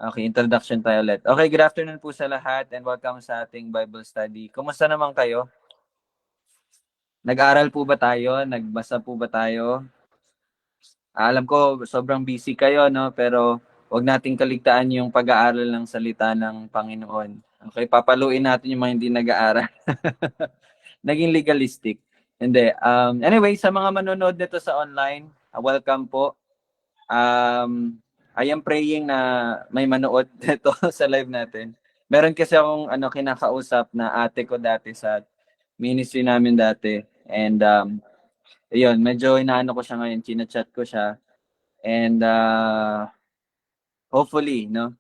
Okay, introduction tayo ulit. Okay, good afternoon po sa lahat and welcome sa ating Bible study. Kumusta naman kayo? Nag-aral po ba tayo? Nagbasa po ba tayo? Alam ko sobrang busy kayo, no? Pero wag nating kaligtaan yung pag-aaral ng salita ng Panginoon. Okay, papaluin natin yung mga hindi nag-aaral. Naging legalistic. Hindi. Anyway, sa mga manonood nito sa online, welcome po. I am praying na may manood dito sa live natin. Meron kasi akong kinakausap na ate ko dati sa ministry namin dati. And ayun, medyo inaano ko siya ngayon, chinachat ko siya. And hopefully, no,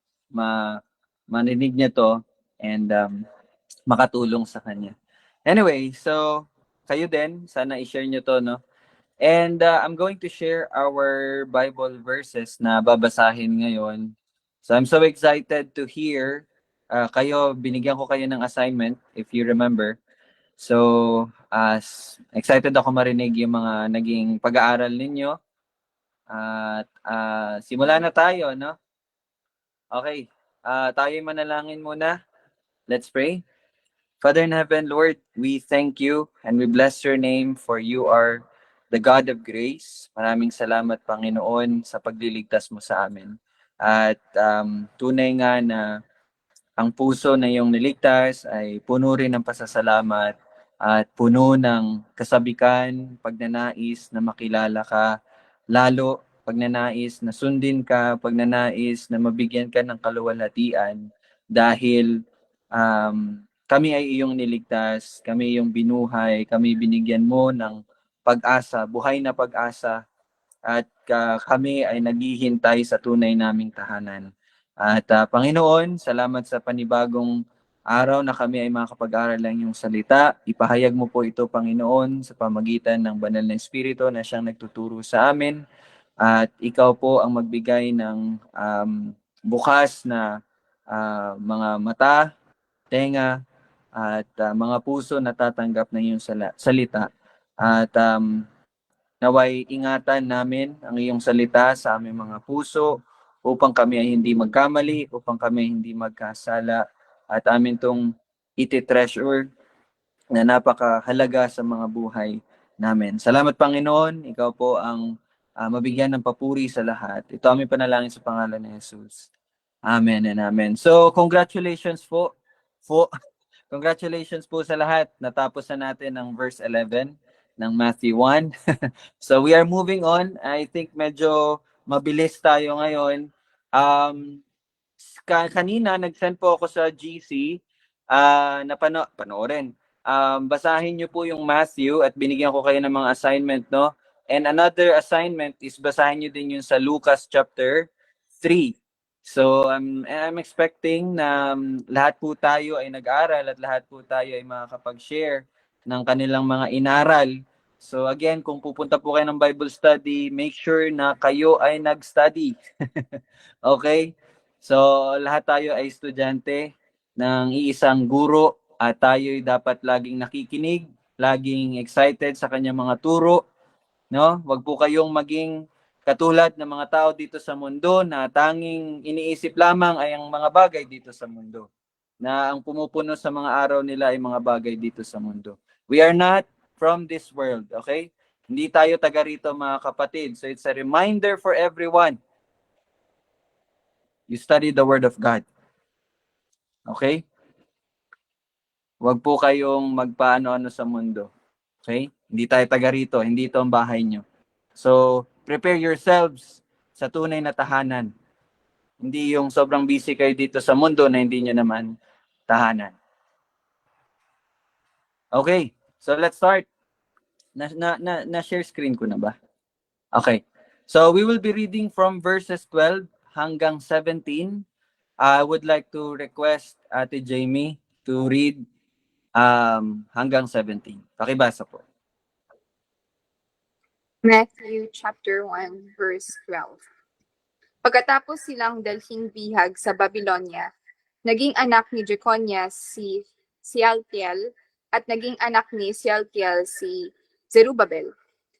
maninig niya to and makatulong sa kanya. Anyway, so kayo din, sana i-share niyo to, no? And I'm going to share our Bible verses na babasahin ngayon. So I'm so excited to hear binigyan ko kayo ng assignment, if you remember. So, excited ako marinig yung mga naging pag-aaral ninyo. At simulan na tayo, no? Okay, tayo manalangin muna. Let's pray. Father in heaven, Lord, we thank you and we bless your name for you are the God of grace. Maraming salamat, Panginoon, sa pagliligtas mo sa amin. At tunay nga na ang puso na iyong niligtas ay puno rin ng pasasalamat at puno ng kasabikan, pagnanais na makilala ka, lalo pagnanais na sundin ka, pagnanais na mabigyan ka ng kaluwalhatian dahil kami ay iyong niligtas, kami iyong binuhay, kami binigyan mo ng pag-asa, buhay na pag-asa, at kami ay naghihintay sa tunay naming tahanan. At Panginoon, salamat sa panibagong araw na kami ay makakapag-aral ng iyong salita. Ipahayag mo po ito, Panginoon, sa pamagitan ng banal na Espiritu na siyang nagtuturo sa amin. At ikaw po ang magbigay ng bukas na mga mata, tenga, at mga puso na tatanggap ng iyong salita. At naway ingatan namin ang iyong salita sa aming mga puso upang kami ay hindi magkamali, upang kami ay hindi magkasala, at amin tong iti-treasure na napakahalaga sa mga buhay namin. Salamat, Panginoon. Ikaw po ang mabigyan ng papuri sa lahat. Ito aming panalangin sa pangalan ni Jesus. Amen and amen. So, congratulations po. Congratulations po sa lahat. Natapos na natin ang verse 11 ng Matthew 1. So, we are moving on. I think medyo mabilis tayo ngayon. Kanina, nag-send po ako sa GC na panoorin. Basahin niyo po yung Matthew at binigyan ko kayo ng mga assignment, no? And another assignment is basahin niyo din yung sa Lucas chapter 3. So I'm expecting na lahat po tayo ay nag-aral at lahat po tayo ay makakapag-share ng kanilang mga inaral. So again, kung pupunta po kayo ng Bible study, make sure na kayo ay nag-study. Okay? So lahat tayo ay estudyante ng iisang guro at tayo ay dapat laging nakikinig, laging excited sa kanyang mga turo, no? Wag po kayong maging katulad ng mga tao dito sa mundo na tanging iniisip lamang ay ang mga bagay dito sa mundo. Na ang pumupuno sa mga araw nila ay mga bagay dito sa mundo. We are not from this world, okay? Hindi tayo taga rito, mga kapatid. So it's a reminder for everyone. You study the Word of God. Okay? Wag po kayong magpaano-ano sa mundo. Okay? Hindi tayo taga rito. Hindi ito ang bahay nyo. So, prepare yourselves sa tunay na tahanan. Hindi yung sobrang busy kayo dito sa mundo na hindi nyo naman tahanan. Okay, so let's start. Na-share screen ko na ba? Okay, so we will be reading from verses 12 hanggang 17. I would like to request Ate Jamie to read hanggang 17. Pakibasa po. Matthew chapter 1 verse 12. Pagkatapos silang dalhing bihag sa Babylonia, naging anak ni Jeconias si Shealtiel at naging anak ni Shealtiel si Zerubbabel.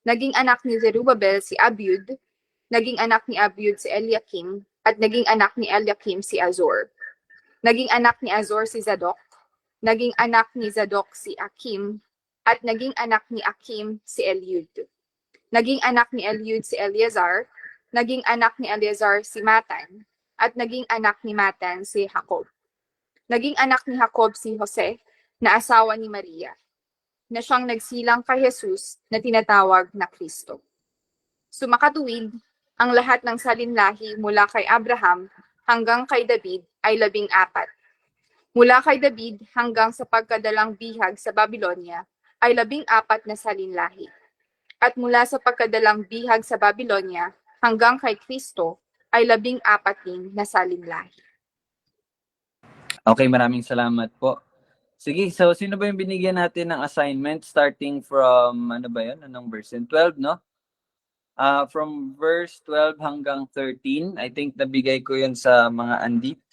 Naging anak ni Zerubbabel si Abiud, naging anak ni Abiud si Eliakim, at naging anak ni Eliakim si Azor. Naging anak ni Azor si Zadok, naging anak ni Zadok si Akim, at naging anak ni Akim si Eliud. Naging anak ni Eliud si Eleazar, naging anak ni Eleazar si Matan, at naging anak ni Matan si Jacob. Naging anak ni Jacob si Jose, na asawa ni Maria, na siyang nagsilang kay Jesus na tinatawag na Kristo. Sumakatuwid, ang lahat ng salinlahi mula kay Abraham hanggang kay David ay 14. Mula kay David hanggang sa pagkadalang bihag sa Babylonia ay 14 na salinlahi. At mula sa pagkadalang bihag sa Babylonia hanggang kay Kristo ay 14 din na salinlahi. Okay, maraming salamat po. Sige, so sino ba yung binigyan natin ng assignment starting from, ano ba yun? Anong verse? 12, no? From verse 12 hanggang 13, I think nabigay ko yun sa mga andit.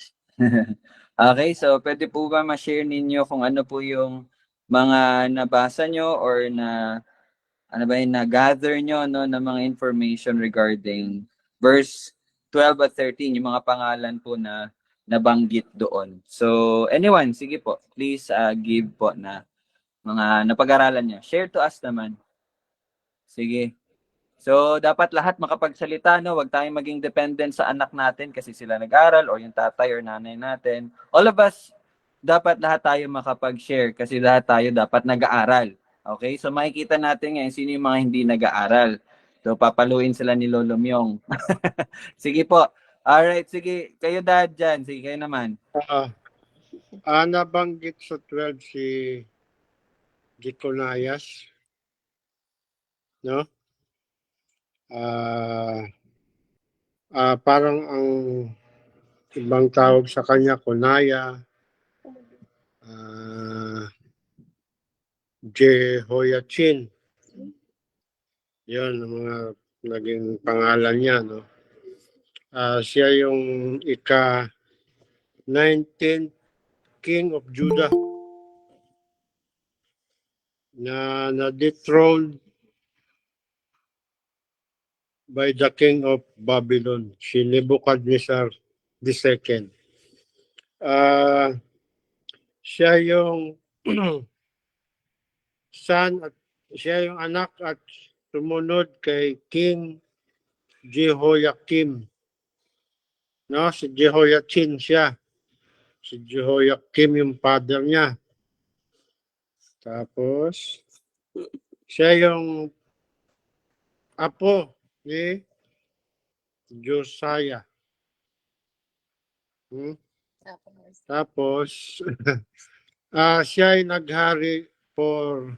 Okay, so pwede po ba ma-share ninyo kung ano po yung mga nabasa nyo or na ano ba yung na-gather nyo no, ng mga information regarding verse 12 at 13, yung mga pangalan po na nabanggit doon. So, anyone, sige po, please give po na mga napag-aralan nyo. Share to us naman. Sige. So, dapat lahat makapagsalita, no? Huwag tayong maging dependent sa anak natin kasi sila nag-aral o yung tatay or nanay natin. All of us, dapat lahat tayo makapag-share kasi lahat tayo dapat nag-aaral. Okay? So, makikita natin ngayon sino yung mga hindi nag-aaral. So, papaluin sila ni Lolo Myong. Sige po. Alright, sige. Kayo dad dyan. Sige, kayo naman. Nabanggit sa 12 si Jeconias, no? Parang ang ibang tawag sa kanya, Konaya, Jehoiachin. Yan ang mga naging pangalan niya, no? Siya yung ika-19th King of Judah na na-dethroned by the king of Babylon, si Nebuchadnezzar II. Siya yung siya yung anak at sumunod kay King Jehoiakim. No, si Jehoiachin siya. Si Jehoiakim yung father niya. Tapos, siya yung apo ni Josiah. Tapos, siya ay naghari for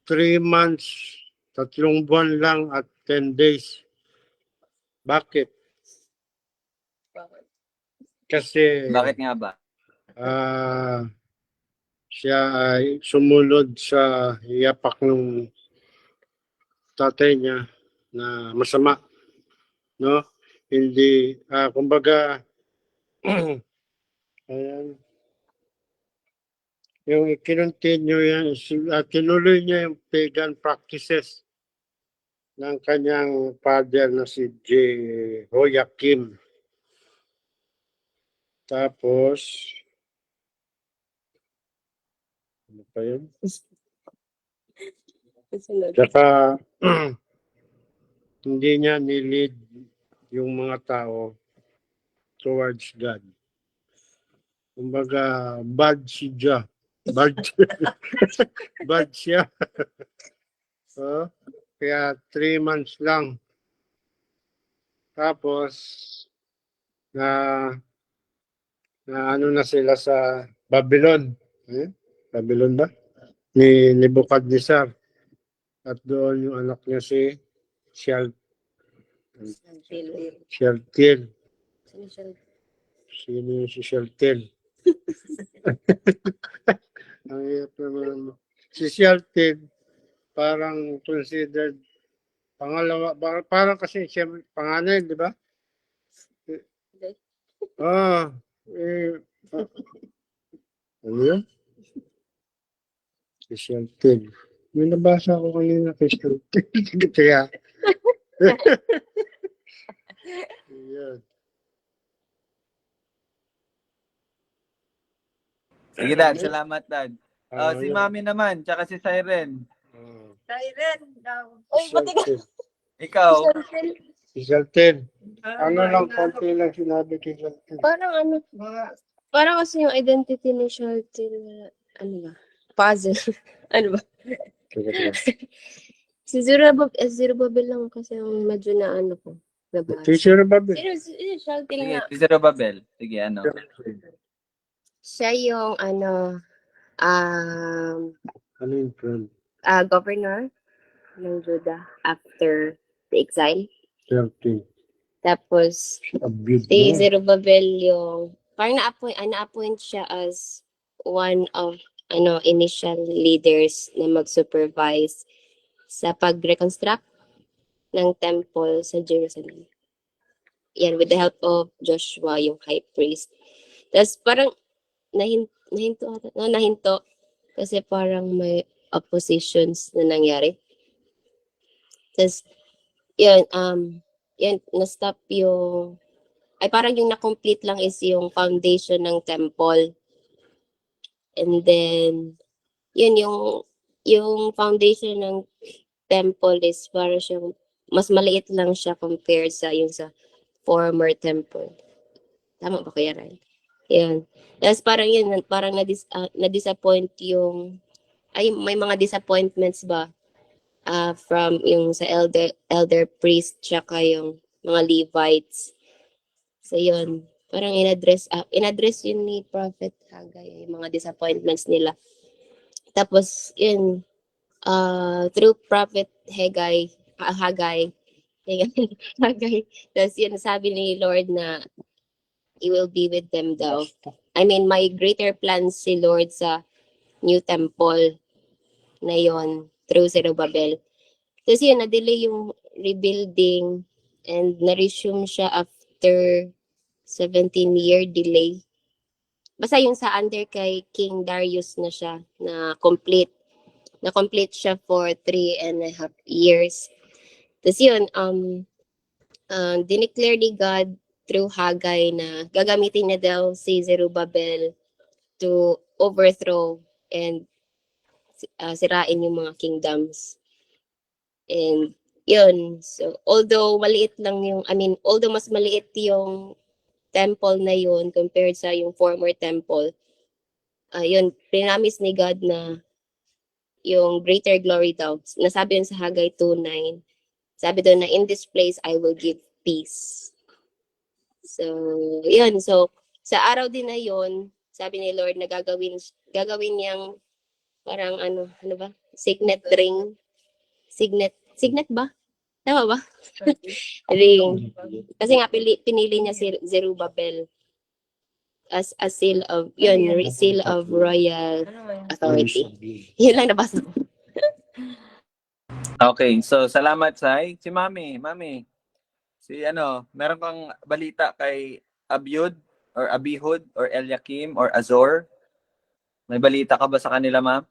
3 months, 3 buwan lang at 10 days. Bakit? Kasi Bakit nga ba? siya ay sumunod sa yapak ng tatay niya na masama. No? Hindi, kumbaga, ayan, yung i-continue yan, tinuloy niya yung pagan practices ng kanyang father na si Jehoiakim. Tapos, ano pa yun? Saka, hindi niya nilid yung mga tao towards God. Kumbaga, bad siya. Bad, bad siya. Kaya 3 months lang. Tapos, na ano na sila sa Babylon. Babylon ba? Ni Nebuchadnezzar. At doon yung anak niya si Shealtiel. Sino yung si Shealtiel? Ang hirap naman. Si Shealtiel, parang considered pangalawa, parang kasi siya panganay, di ba? Ano yun? Si Shealtiel. May nabasa ko kanina kay Shealtiel. Kaya, yan. Sige, Dad. Salamat, Dad. Si yun. Mami naman, tsaka si Siren. Siren daw. Uy, buti ka. Ikaw, Si Shelton. Ano lang, konti lang sinabi kay Shelton. Parang ano, parang kasi yung identity ni Shelton, ano ba? Puzzle. ano ba? Si Zerubbabel lang kasi ang medyo na ano ko. Nabasa. Teacher ba? Si Shelton sige, nga. si Zerubabel. Sige, ano? Siya yung ano, Ano yung friend? governor ng Judah after the exile. Shelton. Tapos, Abuse si mo. Zerubbabel yung, parang na-appoint siya as one of initial leaders na mag-supervise sa pag-reconstruct ng temple sa Jerusalem. Yan, with the help of Joshua, yung high priest. Tapos parang nahinto kasi parang may oppositions na nangyari. Tapos, yun, na-stop yung, ay parang yung na-complete lang is yung foundation ng temple. And then, yun yung foundation ng temple is para siyang, mas maliit lang siya compared sa yung sa former temple. Tama ba kaya, Ryan? Yan. Tapos parang yun, parang na-disappoint yung, ay may mga disappointments ba from yung sa elder priest tsaka yung mga Levites. So yun, parang in-address yun ni Prophet Haggai, yung mga disappointments nila. Tapos yun, through Prophet Haggai, tapos yun, sabi ni Lord na He will be with them daw. I mean, may greater plans si Lord sa new temple na yon through Zerubbabel. Tapos yun, na-delay yung rebuilding and na-resume siya after 17-year delay. Basta yung sa under kay King Darius na siya, na complete siya for 3.5 years. Tapos yun, dineclare ni God through Haggai na gagamitin niya daw si Zerubbabel to overthrow and sirain yung mga kingdoms. And yun, so although mas maliit yung temple na yun compared sa yung former temple, yun, prinamis ni God na yung greater glory daw. Nasabi yun sa Haggai 2:9. Sabi doon na, in this place, I will give peace. So, yun. So, sa araw din na yun, sabi ni Lord na gagawin niyang parang ano ba? Signet ring. Signet ba? Tama ba? Ring. Kasi nga, pinili niya si Zerubbabel as a seal of, seal of royal authority. Yun lang nabasa ko. Okay, so salamat, Sai. Si Mami. Meron kang balita kay Abiud or Abihud or Eliakim or Azor? May balita ka ba sa kanila, ma'am?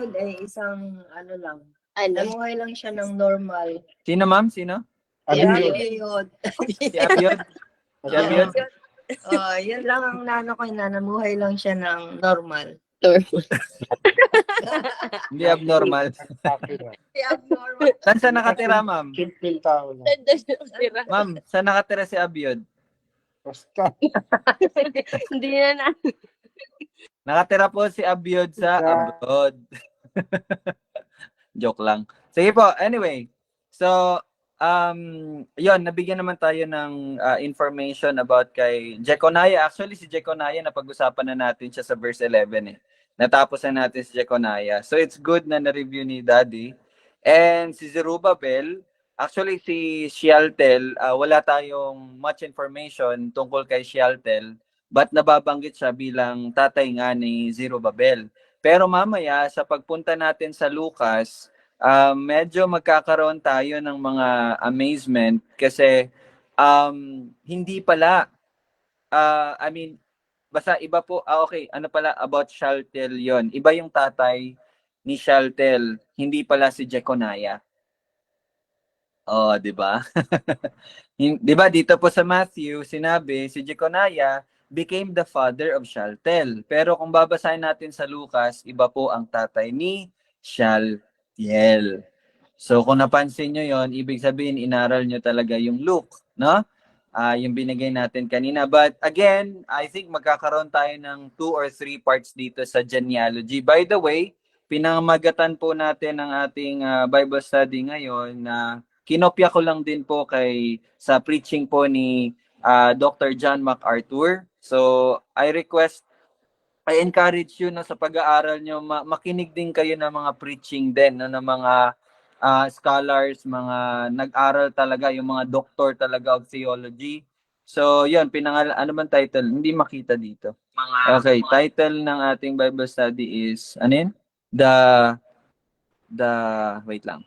Ay isang ano lang. Ano? Namuhay lang siya ng normal. Sino, ma'am? Sino? Ayun. Si Abiud? Si Abiud? Yun lang ang nano ko na namuhay lang siya ng normal. Hindi abnormal. Abnormal. Saan siya nakatira, ma'am? Simple tao lang. Ma'am, saan nakatira si Abiud? Basta. Hindi na. Nakatira po si Abiud sa abroad. Joke lang. Sige po, anyway. So, yun, nabigyan naman tayo ng information about kay Jeconiah. Actually, si Jeconiah, napag-usapan na natin siya sa verse 11 eh. Natapos na natin si Jeconiah. So, it's good na na-review ni Daddy. And si Zerubbabel, actually si Shealtiel, wala tayong much information tungkol kay Shealtiel, but nababanggit siya bilang tatay nga ni Zerubbabel. Pero mamaya, sa pagpunta natin sa Lucas, medyo magkakaroon tayo ng mga amazement kasi hindi pala, basta iba po, okay, ano pala about Shealtiel yon. Iba yung tatay ni Shealtiel, hindi pala si Jeconiah. Oh, di ba? Di ba dito po sa Matthew, sinabi si Jeconiah, became the father of Shaltel. Pero kung babasahin natin sa Lucas, iba po ang tatay ni Shaltiel. So kung napansin nyo yon, ibig sabihin inaral nyo talaga yung Luke, no? Yung binigay natin kanina. But again, I think magkakaroon tayo ng 2 or 3 parts dito sa genealogy. By the way, pinamagatan po natin ang ating Bible study ngayon na kinopya ko lang din po sa preaching po ni Dr. John MacArthur. So, I encourage you na sa pag-aaral nyo, makinig din kayo ng mga preaching din, no, ng mga scholars, mga nag-aral talaga, yung mga doctor talaga of theology. So, yun, ano man title? Hindi makita dito. Okay, title ng ating Bible study is, ano yun? Wait lang.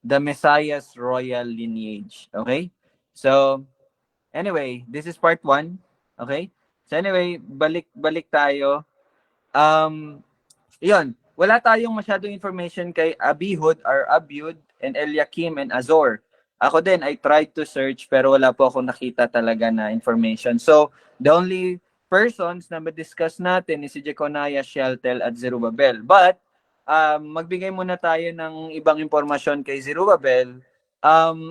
The Messiah's Royal Lineage. Okay? So, anyway, this is part 1. Okay? So anyway, balik tayo. Yun, wala tayong masyadong information kay Abihud and Eliakim and Azor. Ako din, I tried to search pero wala po akong nakita talaga na information. So, the only persons na ma-discuss natin is si Jeconiah, Shealtiel at Zerubbabel. But, magbigay muna tayo ng ibang impormasyon kay Zerubbabel.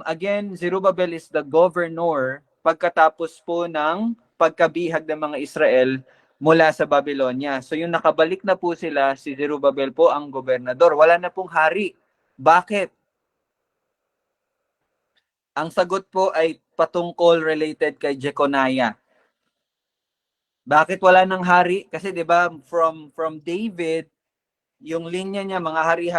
Again, Zerubbabel is the governor pagkatapos po ng pagkabihag ng mga Israel mula sa Babylonia. So yung nakabalik na po sila, si Zerubbabel po ang gobernador. Wala na pong hari. Bakit? Ang sagot po ay patungkol related kay Jeconiah. Bakit wala ng hari? Kasi 'di ba from David, yung linya niya mga hari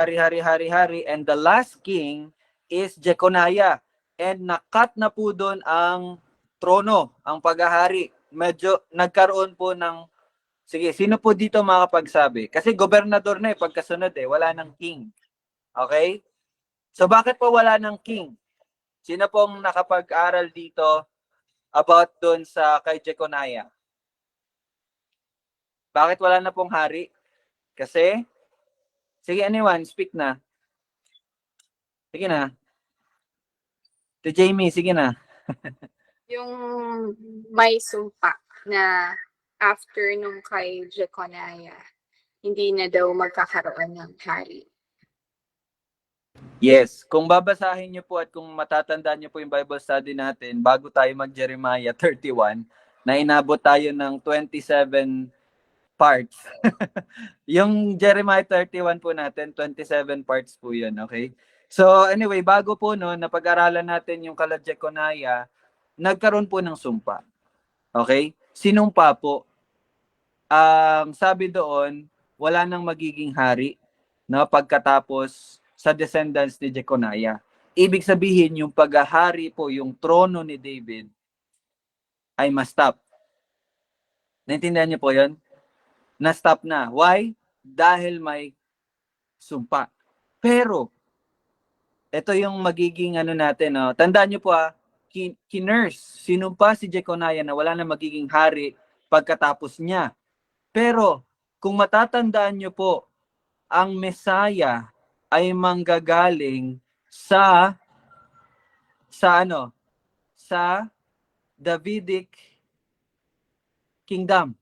and the last king is Jeconiah. And nakat na po doon ang trono, ang paghahari. Medyo nagkaroon po ng, sige, sino po dito makapagsabi? Kasi gobernador na pagkasunod wala ng king. Okay? So bakit po wala ng king? Sino pong nakapag-aral dito about doon sa kay Jeconiah? Bakit wala na pong hari? Kasi, sige anyone, speak na. Sige na. To Jamie, sige na. Yung may sumpa na after nung kay Jeconiah, hindi na daw magkakaroon ng hari. Yes, kung babasahin niyo po at kung matatandaan niyo po yung Bible study natin, bago tayo mag-Jeremiah 31, na inabot tayo ng 27 parts. Yung Jeremiah 31 po natin, 27 parts po yun, okay? So anyway, bago po no, napag-aralan natin yung kala Jeconiah, nagkaroon po ng sumpa. Okay? Sinumpa po. Sabi doon, wala nang magiging hari no, pagkatapos sa descendants ni Jeconiah. Ibig sabihin, yung paghahari po, yung trono ni David ay ma-stop. Naintindihan niyo po yun? Na-stop na. Why? Dahil may sumpa. Pero, ito yung magiging ano natin. No? Tandaan niyo po kinurse, sinumpa si Jeconiah na wala na magiging hari pagkatapos niya. Pero, kung matatandaan niyo po, ang Messiah ay manggagaling sa Davidic kingdom.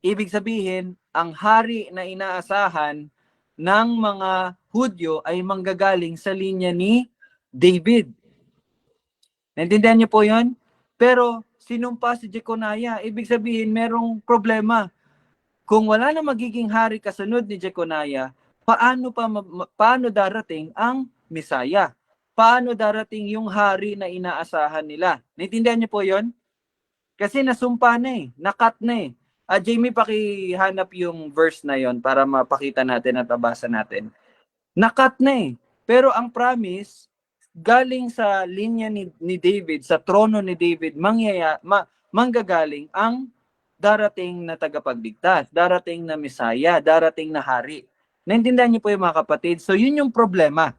Ibig sabihin, ang hari na inaasahan ng mga Hudyo ay manggagaling sa linya ni David. Naintindihan niyo po 'yon? Pero sinumpa si Jeconiah, ibig sabihin merong problema. Kung wala na magiging hari kasunod ni Jeconiah, paano darating ang Messiah? Paano darating yung hari na inaasahan nila? Naintindihan niyo po 'yon? Kasi nasumpa na nakat na Jamie, pakihanap yung verse na 'yon para mapakita natin at mabasa natin. Nakat na Pero ang promise, galing sa linya ni David, sa trono ni David, manggagaling ang darating na tagapagligtas, darating na Messiah, darating na hari. Naintindihan niyo po yung mga kapatid? So yun yung problema.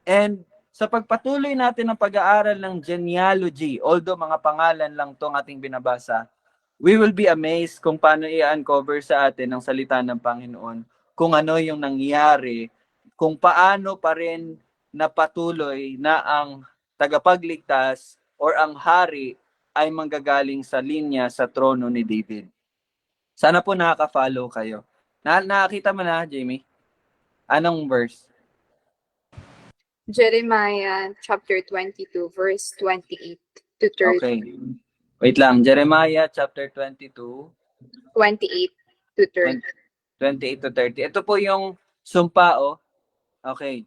And sa pagpatuloy natin ng pag-aaral ng genealogy, although mga pangalan lang tong ating binabasa, we will be amazed kung paano i-uncover sa atin ang salita ng Panginoon, kung ano yung nangyari, kung paano pa rin napatuloy na ang tagapagligtas or ang hari ay manggagaling sa linya sa trono ni David. Sana po nakaka-follow kayo. Nakakita mo na, Jamie? Anong verse? Jeremiah chapter 22, verse 28 to 30. Okay. Wait lang. Jeremiah chapter 22, 28 to 30. 28 to 30. Ito po yung sumpa, oh. Okay.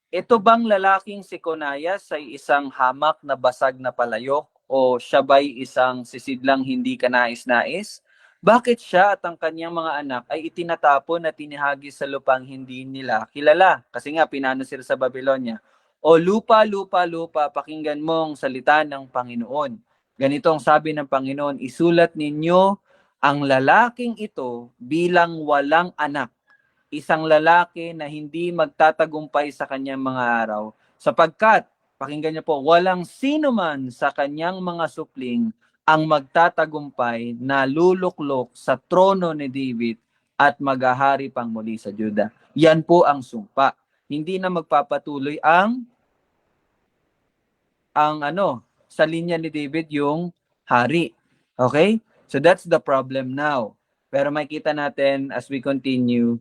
Ito bang lalaking si Conaias ay isang hamak na basag na palayok o siya ba'y isang sisidlang hindi kanais-nais? Bakit siya at ang kanyang mga anak ay itinatapon at tinihagis sa lupang hindi nila kilala? Kasi nga pinano sila sa Babylonia. O lupa, lupa, lupa, pakinggan mo ang salita ng Panginoon. Ganito ang sabi ng Panginoon, isulat ninyo ang lalaking ito bilang walang anak, isang lalaki na hindi magtatagumpay sa kanyang mga araw, sapagkat, pakinggan niyo po, walang sino man sa kanyang mga supling ang magtatagumpay na luluklok sa trono ni David at maghahari pang muli sa Juda. Yan po ang sumpa. Hindi na magpapatuloy ang sa linya ni David yung hari. Okay? So that's the problem now. Pero makita natin as we continue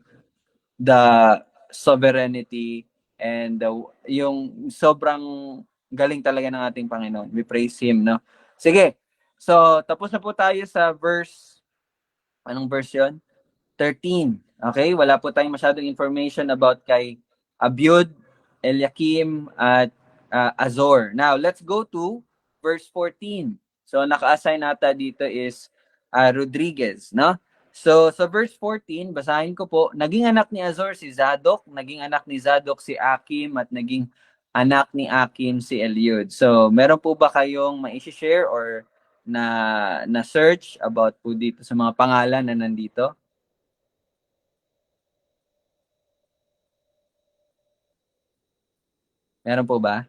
the sovereignty and yung sobrang galing talaga ng ating Panginoon. We praise Him, no? Sige. So, tapos na po tayo sa verse, anong verse yun? 13. Okay? Wala po tayong masyadong information about kay Abiud, Eliakim, at Azor. Now, let's go to verse 14. So, naka-assign nata dito is Rodriguez, no? So, sa verse 14, basahin ko po, naging anak ni Azor si Zadok, naging anak ni Zadok si Akim, at naging anak ni Akim si Eliud. So, meron po ba kayong ma-share or na search about po dito sa mga pangalan na nandito? Meron po ba?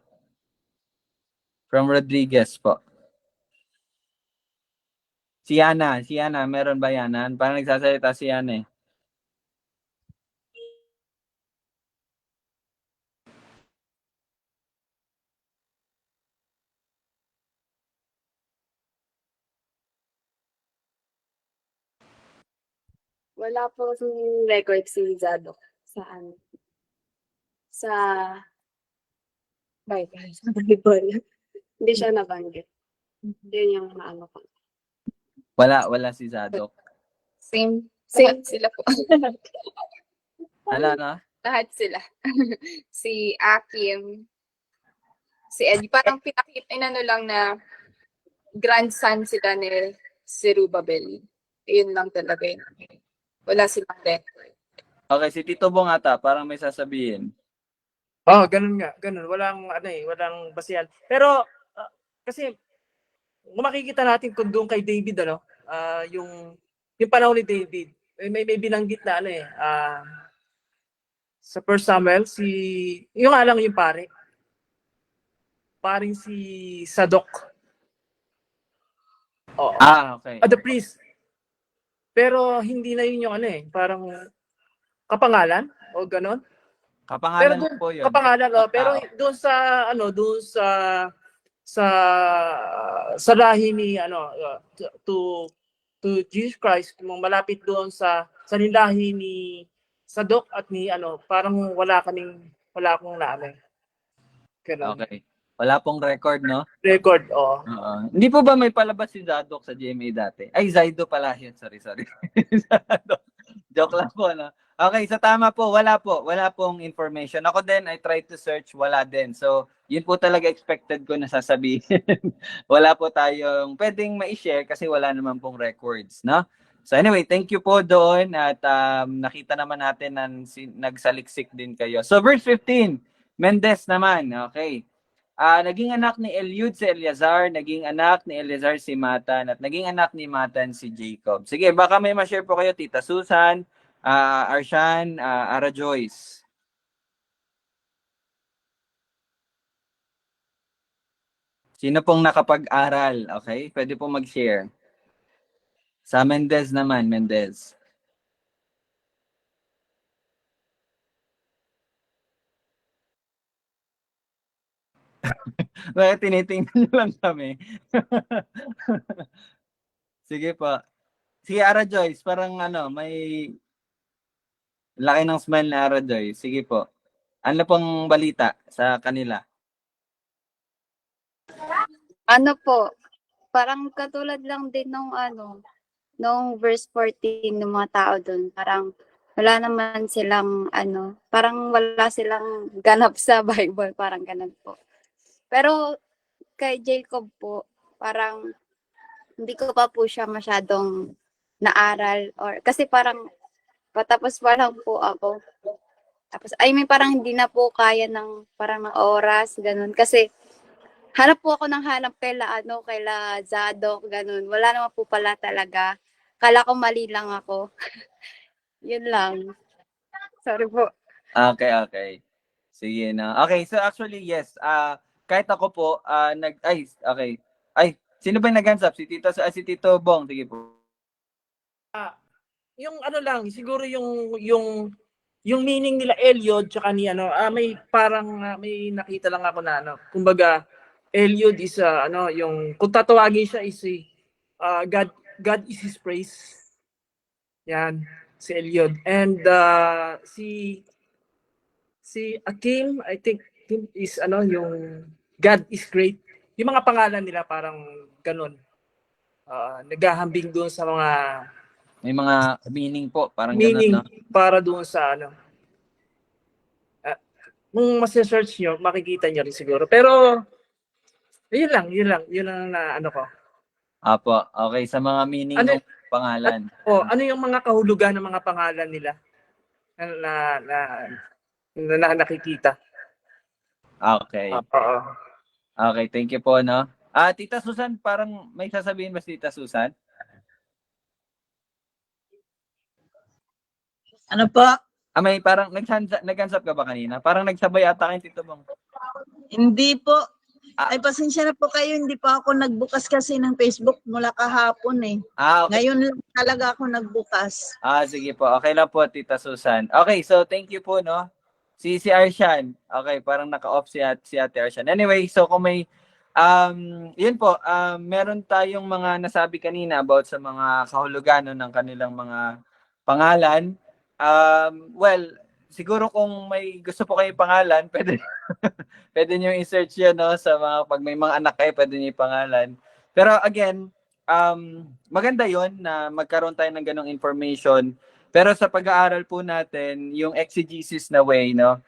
From Rodriguez po. Si Yana, meron ba Yana? Parang nagsasalita si Yana eh. Wala po record si Zadok sa ano. Sa Bible. Sa Bible. Hindi siya nabanggit. Yun yung maano ko. Wala si Zadok. Same sila po. Ano? Lahat sila. Si Akim, si Eddie, parang pinakita, lang na grandson sila ni Zerubbabel. Yun lang talaga yun. Wala silang record. Okay, si Tito Bong ata, parang may sasabihin. Oh, ganun nga, ganun. Walang basihan. Pero kasi kung makikita natin kung doon kay David yung panahon ni David, may binanggit na sa 1 Samuel yung nga lang yung paring si Sadok. Oh. Okay. The priest. Pero hindi na yun yung parang kapangalan o ganon. Kapangalan Pero po yun. kapangalan, pero doon sa lahi ni to Jesus Christ, kung malapit doon sa lahi ni Sadok at ni parang wala akong naamin. Okay. Wala pong record, no? Record, Hindi po ba may palabas si Zadok sa GMA dati? Ay, Zaido pala yun. Sorry. Zadok. Joke lang po, no? Okay, so tama po. Wala pong information. Ako din, I tried to search. Wala din. So, yun po talaga expected ko na sasabihin. Wala po tayong pwedeng ma-share kasi wala naman pong records, no? So anyway, thank you po doon at nakita naman natin na nagsaliksik din kayo. So verse 15, Mendez naman, okay. Naging anak ni Eliud si Eleazar, naging anak ni Eleazar si Matan, at naging anak ni Matan si Jacob. Sige, baka may ma-share po kayo, Tita Susan, Arshan, Ara Joyce. Sino pong nakapag-aral? Okay, pwede po mag-share. Sa Mendez naman, Mendez. Bakit tinitingnan niyo lang kami? Sige po. Si Ara Joyce, parang ano, may laki ng smile na Ara Joyce. Sige po. Ano pong balita sa kanila? Ano po, parang katulad lang din nung nung verse 14 ng mga tao doon. Parang wala naman silang parang wala silang ganap sa Bible, parang ganun po. Pero kay Jacob po, parang hindi ko pa po siya masyadong naaral or kasi parang patapos pa lang po ako. Tapos parang hindi na po kaya ng parang ng oras, ganun. Kasi hanap po ako ng hanap kaila Zadok, ganun. Wala naman po pala talaga. Kala ko mali lang ako. Yun lang. Sorry po. Okay, okay. Sige na. Okay, so actually, yes. Kahit ako po, okay. Ay, sino ba yung nag-hands up? Si Tito Bong. Sige po. Yung ano lang, siguro yung meaning nila Eliod tsaka ni may parang may nakita lang ako na kumbaga Eliod is yung kung tatawagin siya is God is his praise. Yan, si Eliod. And si Akim, I think is yung God is great. Yung mga pangalan nila parang ganun. Naghahambing doon sa mga May mga meaning po, parang meaning ganun, no? para doon sa kung mas-search nyo, makikita nyo rin siguro. Pero, yun lang na ko. Apo, okay. Sa mga meaning ng pangalan. Ano yung mga kahulugan ng mga pangalan nila na nakikita? Okay. Oo. Okay, thank you po, no? Tita Susan, parang may sasabihin ba si Tita Susan? Ano po? May parang nag-hands up ka ba kanina? Parang nagsabay ata kayong Tito Bong. Hindi po. Ah. Ay, pasensya na po kayo. Hindi pa ako nagbukas kasi ng Facebook mula kahapon eh. Okay. Ngayon lang talaga ako nagbukas. Sige po. Okay lang po, Tita Susan. Okay, so thank you po, no? Si Arshan. Okay, parang naka-off si Ate Arshan. Anyway, so kung may yun po, meron tayong mga nasabi kanina about sa mga kahulugan ng kanilang mga pangalan. Well, siguro kung may gusto po kayong pangalan, pwede niyo i-search 'yan, no, sa mga pag may mga anak kayo, pwede niyo pangalan. Pero again, maganda 'yon na magkaroon tayo ng ganong information. Pero sa pag-aaral po natin, yung exegesis na way, no,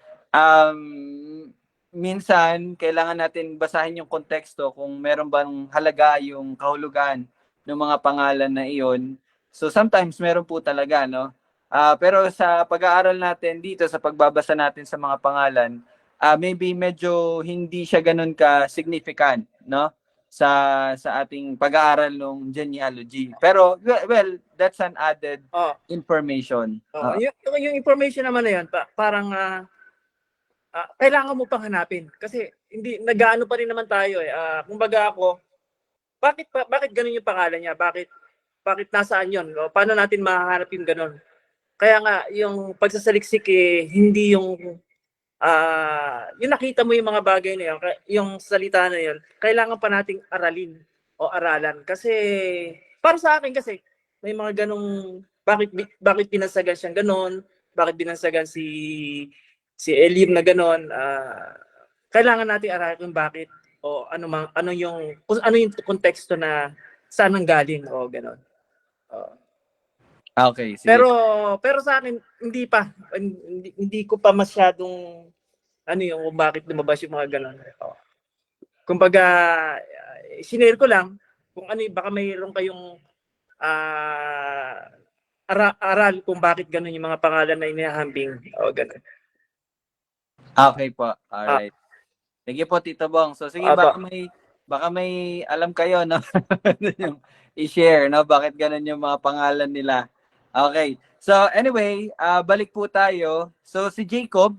minsan kailangan natin basahin yung konteksto kung meron bang halaga yung kahulugan ng mga pangalan na iyon. So sometimes meron po talaga, no. Pero sa pag-aaral natin dito, sa pagbabasa natin sa mga pangalan, maybe medyo hindi siya ganun ka-significant, no? Sa ating pag-aaral ng genealogy. Pero, well, that's an added information. Yung information naman na yun, parang kailangan mo pang hanapin. Kasi hindi, nag-ano pa rin naman tayo eh. Kumbaga ako, bakit ganun yung pangalan niya? Bakit nasaan yun? O, paano natin mahanap yung ganun? Kaya nga, yung pagsasaliksik hindi yung nakita mo yung mga bagay na yun, yung salita na yun, kailangan pa nating aralin o aralan. Kasi, para sa akin kasi, may mga ganong, bakit binansagan siyang ganon, bakit binansagan si Elim na ganon, kailangan nating aralin kung bakit, o ano yung konteksto na saan ang galing, o ganon. Okay, sige. Pero sa akin hindi ko pa masyadong kung bakit lumabas yung mga ganun. Kumbaga sinare ko lang kung baka mayroon kayong aral kung bakit ganun yung mga pangalan na inihahambing o ganun. Okay po. All right. Sige po, Tito Bong. So sige, baka may alam kayo, no? Yung i-share, no? Bakit ganun yung mga pangalan nila. Okay. So anyway, balik po tayo. So si Jacob,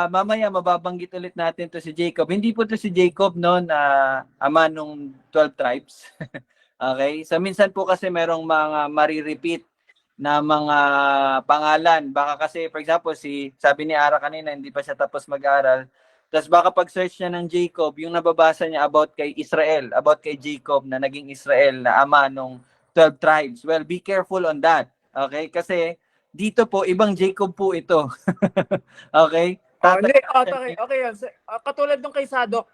mamaya mababanggit ulit natin to si Jacob. Hindi po to si Jacob, no, na ama nung 12 tribes. Okay? So minsan po kasi merong mga mari-repeat na mga pangalan. Baka kasi, for example, sabi ni Ara kanina, hindi pa siya tapos mag-aral. Tapos baka pag-search niya ng Jacob, yung nababasa niya about kay Israel, about kay Jacob na naging Israel na ama nung 12 tribes. Well, be careful on that. Okay? Kasi dito po, ibang Jacob po ito. Okay? Hindi, okay, okay yan. Katulad nung kay Sadok,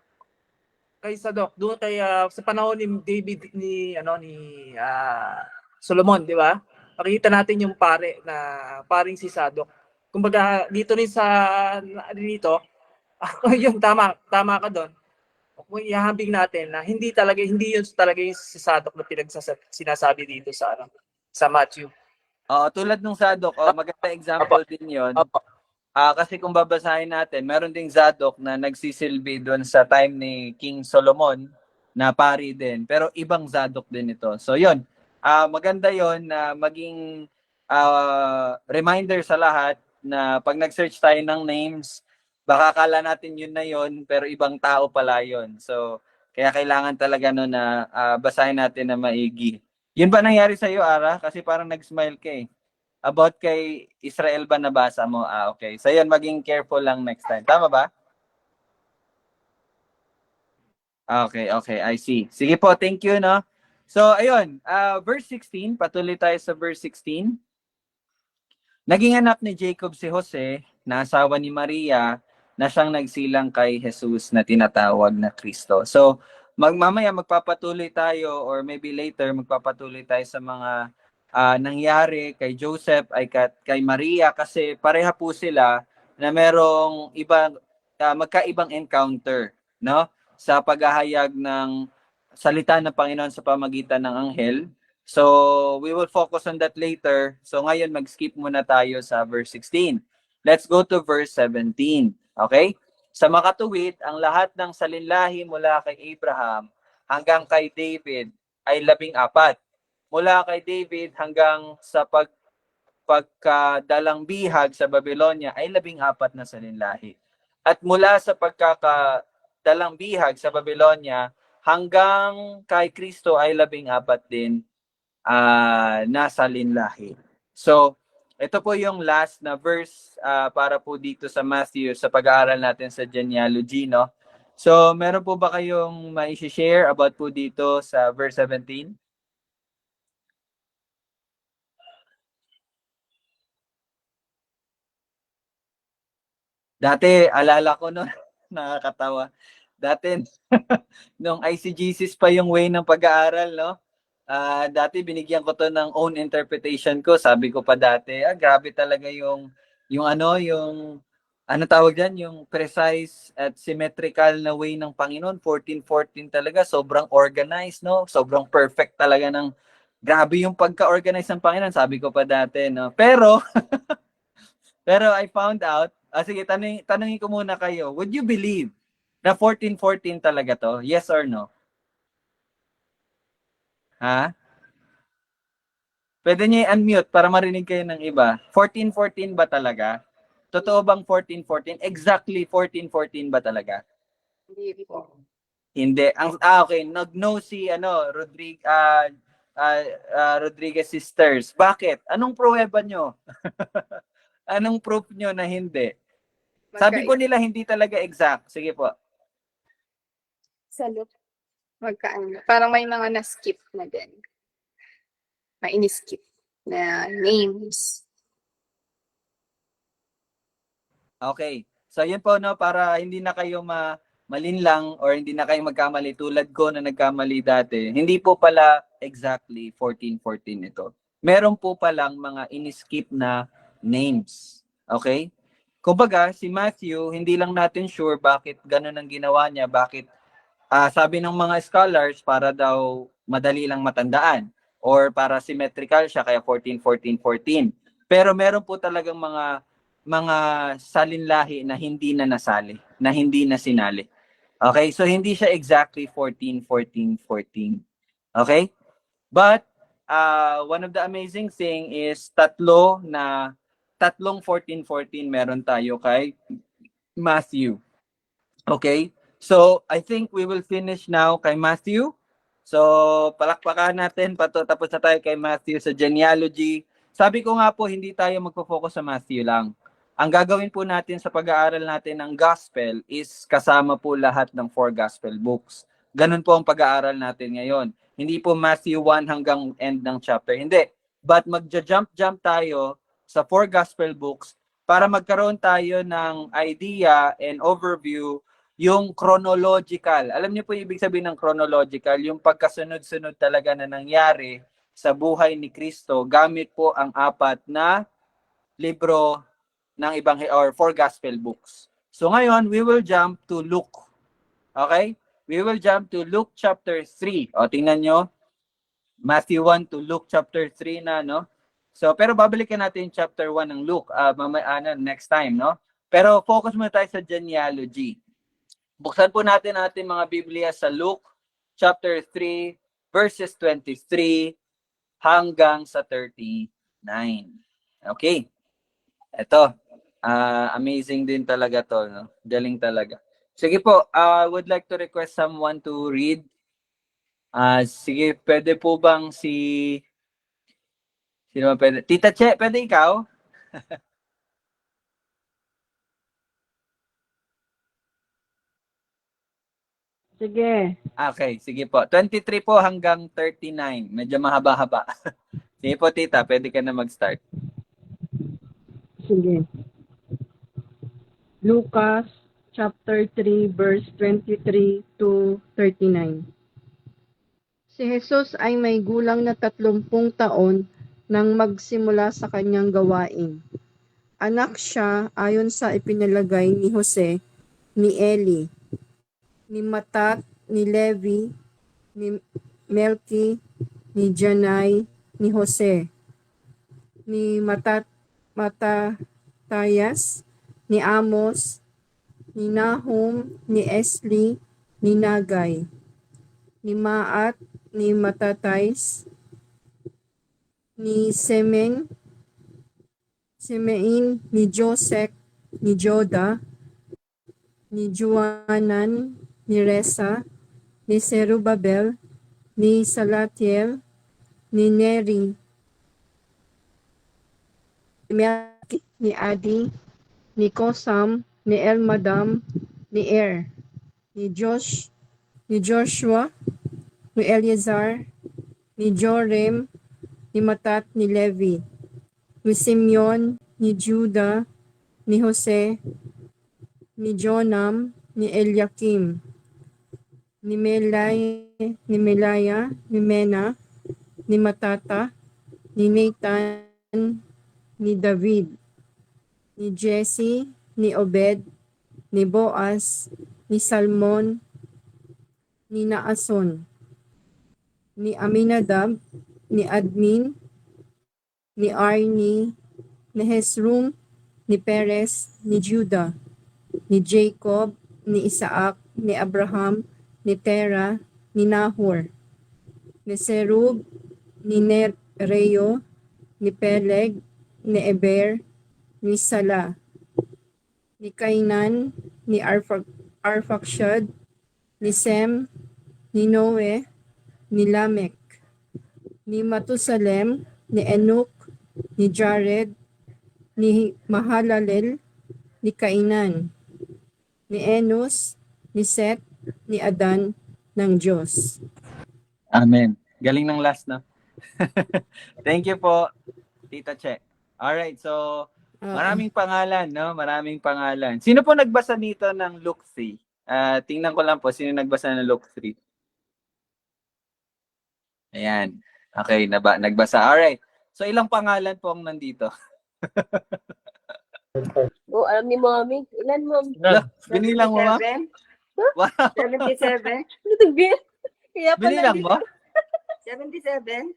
doon kay sa panahon ni David ni Solomon, di ba? Makikita natin yung paring si Sadok. Kumbaga dito rin dito, yung tama ka doon. Kung ihahambing natin na hindi yun talaga yung si Sadok na sinasabi dito sa Matthew. Tulad nung Zadok, maganda example din 'yon. Opo. Kasi kung babasahin natin, meron ding Zadok na nagsisilbi doon sa time ni King Solomon na pari din. Pero ibang Zadok din ito. So 'yon. Maganda 'yon na maging reminder sa lahat na pag nag-search tayo ng names, baka akala natin yun na yun, pero ibang tao pala yun. So, kaya kailangan talaga no na basahin natin na maigi. Yun ba nangyari sa iyo, Ara? Kasi parang nag-smile ka eh. About kay Israel ba nabasa mo? Okay. So yun, maging careful lang next time. Tama ba? Okay, I see. Sige po, thank you, no? So, ayun, verse 16, patuloy tayo sa verse 16. Naging anak ni Jacob si Jose, na asawa ni Maria, na siyang nagsilang kay Jesus na tinatawag na Kristo. So, mamaya magpapatuloy tayo or maybe later magpapatuloy tayo sa mga nangyari kay Joseph ay kay Maria kasi pareha po sila na merong magkaibang encounter, no? Sa paghahayag ng salita ng Panginoon sa pamagitan ng anghel. So, we will focus on that later. So, ngayon mag-skip muna tayo sa verse 16. Let's go to verse 17. Okay? Sa makatuwid, ang lahat ng salinlahi mula kay Abraham hanggang kay David ay 14. Mula kay David hanggang sa pagkadalang bihag sa Babylonia ay 14 na salinlahi. At mula sa pagkakadalang bihag sa Babylonia hanggang kay Kristo ay 14 din na salinlahi. So, ito po yung last na verse para po dito sa Matthew sa pag-aaral natin sa genealogy, no? So, meron po ba kayong ma-share about po dito sa verse 17? Dati, alala ko no, nakakatawa. Dati, nung ICGCs pa yung way ng pag-aaral, no? Dati binigyan ko to ng own interpretation ko. Sabi ko pa dati, grabe talaga yung ano tawag diyan, yung precise at symmetrical na way ng Panginoon. 14:14 talaga, sobrang organized, no? Sobrang perfect talaga grabe yung pagka-organize ng Panginoon, sabi ko pa dati, no? Pero I found out, sige, tanungin ko muna kayo. Would you believe na 14:14 talaga to? Yes or no? Ha? Pwede niyo i-unmute para marinig kayo ng iba. 14:14 ba talaga? Totoo bang 14:14? Exactly 14:14 ba talaga? Hindi po. Hindi. Okay. Nag-no si Rodriguez sisters. Bakit? Anong pruweba nyo? Anong proof nyo na hindi? Sabi po nila hindi talaga exact. Sige po. Sa loop. Parang may mga na-skip na din. May in-skip na names. Okay. So yun po no, para hindi na kayo malinlang or hindi na kayo magkamali tulad ko na nagkamali dati. Hindi po pala exactly 14:14 ito. Meron po palang mga in-skip na names. Okay? Kumbaga, si Matthew, hindi lang natin sure bakit ganun ang ginawa niya, bakit sabi ng mga scholars para daw madali lang matandaan or para symmetrical siya kaya 14:14:14. Pero meron po talagang mga salinlahi na hindi na nasali, na hindi na sinali. Okay? So hindi siya exactly 14:14:14. Okay? But one of the amazing thing is tatlong 14:14 meron tayo kay Matthew. Okay? So, I think we will finish now kay Matthew. So, palakpakan natin. Tapos na tayo kay Matthew sa genealogy. Sabi ko nga po, hindi tayo magpo-focus sa Matthew lang. ang gagawin po natin sa pag-aaral natin ng gospel is kasama po lahat ng 4 gospel books. Ganun po ang pag-aaral natin ngayon. Hindi po Matthew 1 hanggang end ng chapter. Hindi. But magja-jump tayo sa 4 gospel books para magkaroon tayo ng idea and overview yung chronological. Alam niyo po yung ibig sabihin ng chronological, yung pagkasunod-sunod talaga na nangyari sa buhay ni Kristo gamit po ang 4 na libro ng or 4 gospel books. So ngayon, we will jump to Luke. Okay? We will jump to Luke chapter 3. O, tingnan nyo. Matthew 1 to Luke chapter 3 na, no? So, pero babalikan natin yung chapter 1 ng Luke next time, no? Pero focus muna tayo sa genealogy. Buksan po natin mga Biblia sa Luke chapter 3 verses 23 hanggang sa 39. Okay. Ito, amazing din talaga to, no? Galing talaga. Sige po, would like to request someone to read. Sige, pwede po bang sino ba pwede? Tita Che, pwede ikaw? Sige, Okay, sige po. 23 po hanggang 39. Medyo mahaba-haba. Sige po, tita, pwede ka na mag-start. sige. Lucas chapter 3 verse 23 to 39. Si Jesus ay may gulang na 30 taon nang magsimula sa kanyang gawain. Anak siya ayon sa ipinalagay ni Jose, ni Eli, ni Matat, ni Levi, ni Melki, ni Janai, ni Jose, ni Matatayas, ni Amos, ni Nahum, ni Esli, ni Nagay, ni Maat, ni Matatais, ni Semein, ni Josek, ni Joda, ni Juanan, ni Resa, ni Serubabel, ni Salatiel, ni Neri, ni Melki, ni Adi, ni Kosam, ni Elmadam, ni ni Joshua, ni Eleazar, ni Jorim, ni Matat, ni Levi, ni Simeon, ni Juda, ni Jose, ni Jonam, ni Eliakim, ni Melaya, ni Mena, ni Matata, ni Nathan, ni David, ni Jesse, ni Obed, ni Boaz, ni Salmon, ni Naason, ni Aminadab, ni Admin, ni Arni, ni Hesrum, ni Perez, ni Judah, ni Jacob, ni Isaac, ni Abraham, ni Tera, ni Nahor, ni Serug, ni Nereo, ni Peleg, ni Eber, ni Sala, ni Kainan, ni Arphaxad, ni Sem, ni Noe, ni Lamek, ni Matusalem, ni Enoch, ni Jared, ni Mahalalel, ni Kainan, ni Enos, ni Seth, ni Adan ng Diyos. Amen. Galing ng last, no? Thank you po, Tita Che. Alright, so maraming pangalan, no? Maraming pangalan. Sino po nagbasa nito ng Luke 3? Tingnan ko lang po, sino nagbasa ng Luke 3? Ayan. Okay, nagbasa. Alright. So, ilang pangalan po ang nandito? Alam ni Mommy. Ilan, Mom? Binilang mo, ma? 77? Wow. 77? Ano ito, Bill? Kaya pala. Binilang mo? 77?